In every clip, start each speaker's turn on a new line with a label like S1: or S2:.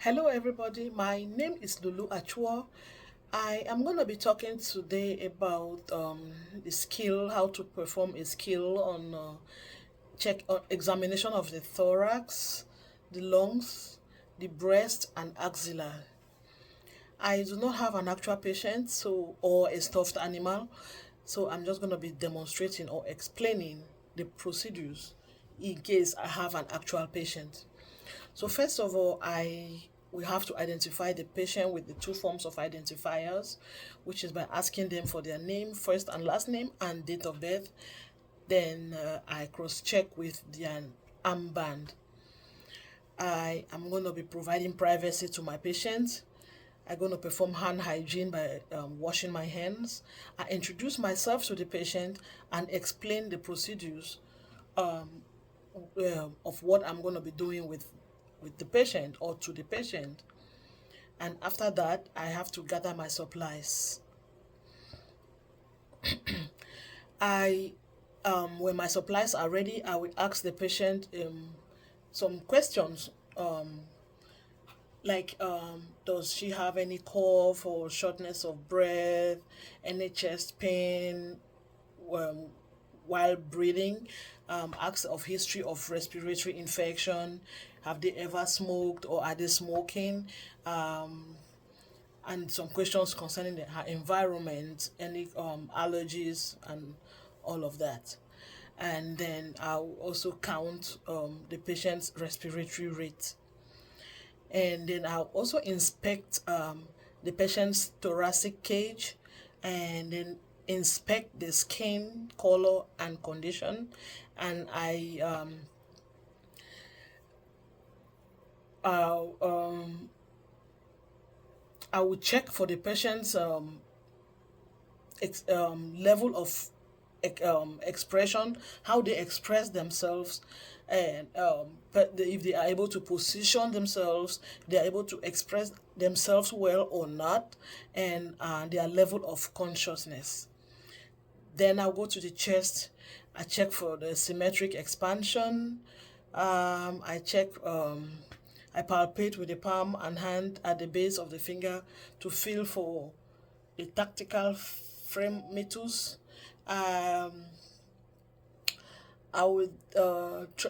S1: Hello, everybody. My name is Lulu Achua. I am going to be talking today about the skill, how to perform a skill on check examination of the thorax, the lungs, the breast, and axilla. I do not have an actual patient, or a stuffed animal, so I'm just going to be demonstrating or explaining the procedures in case I have an actual patient. So first of all, I we have to identify the patient with the two forms of identifiers, which is by asking them for their name, first and last name, and date of birth. Then I cross-check with their armband. I am going to be providing privacy to my patient. I'm going to perform hand hygiene by washing my hands. I introduce myself to the patient and explain the procedures of what I'm going to be doing with the patient or to the patient. And after that, I have to gather my supplies. I When my supplies are ready, I will ask the patient some questions, like does she have any cough or shortness of breath, any chest pain, um, while breathing, ask of history of respiratory infection, have they ever smoked or are they smoking, and some questions concerning her environment, any allergies, and all of that. And then I'll also count the patient's respiratory rate. And then I'll also inspect the patient's thoracic cage, and then inspect the skin color and condition. And I'll, I will check for the patient's level of expression, how they express themselves, and if they are able to position themselves, they are able to express themselves well or not, and their level of consciousness. Then I'll go to the chest. I check for the symmetric expansion. I palpate with the palm and hand at the base of the finger to feel for the tactical fremitus. Um, I would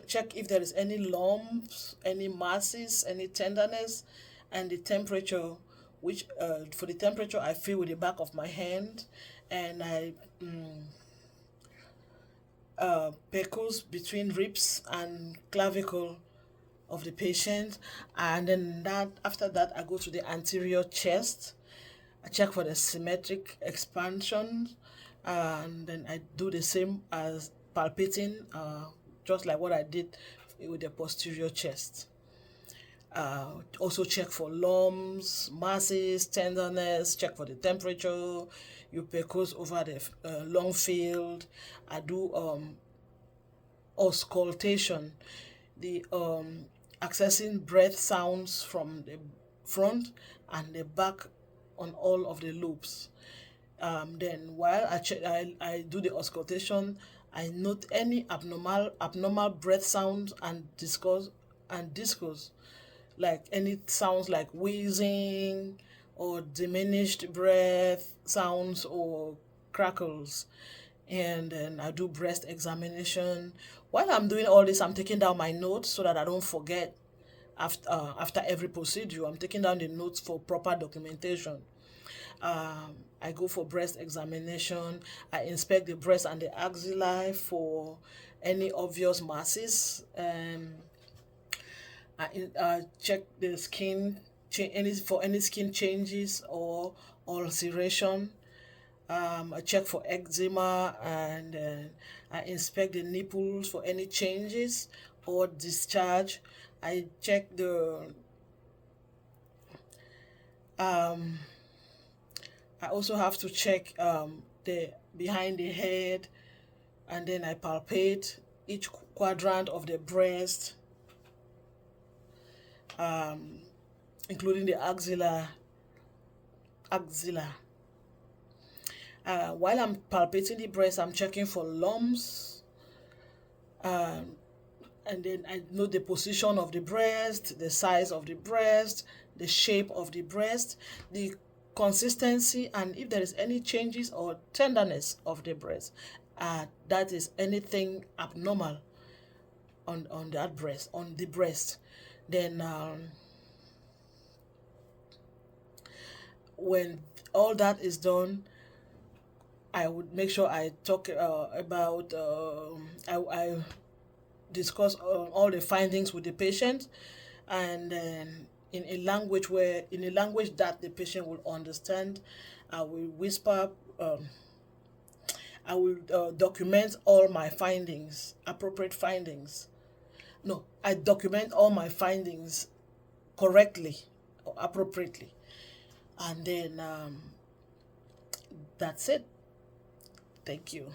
S1: check if there is any lumps, any masses, any tenderness, and the temperature. Which For the temperature, I feel with the back of my hand, and I percuse between ribs and clavicle of the patient, and then that after that I go to the anterior chest. I check for the symmetric expansion, and then I do the same as palpating, just like what I did with the posterior chest. Also check for lumps, masses, tenderness, check for the temperature. You percuse over the lung field. I do auscultation, the accessing breath sounds from the front and the back on all of the lobes. Then while I do the auscultation, I note any abnormal breath sounds and discourse, like any sounds like wheezing or diminished breath sounds or crackles. And then I do breast examination. While I'm doing all this, I'm taking down my notes so that I don't forget. After every procedure, I'm taking down the notes for proper documentation. I go for breast examination. I inspect the breast and the axillae for any obvious masses. I check the skin, any skin changes or ulceration. I check for eczema, and I inspect the nipples for any changes or discharge. I check um, I also have to check the behind the head, and then I palpate each quadrant of the breast, including the axilla. While I'm palpating the breast, I'm checking for lumps, and then I know the position of the breast, the size of the breast, the shape of the breast, the consistency, and if there is any changes or tenderness of the breast. That is anything abnormal on that breast, on the breast. Then when all that is done, I would make sure I talk about I discuss all the findings with the patient, and then in a language that the patient will understand, I will whisper. I will document all my findings, appropriate findings. No, I document all my findings correctly or appropriately, and then that's it. Thank you.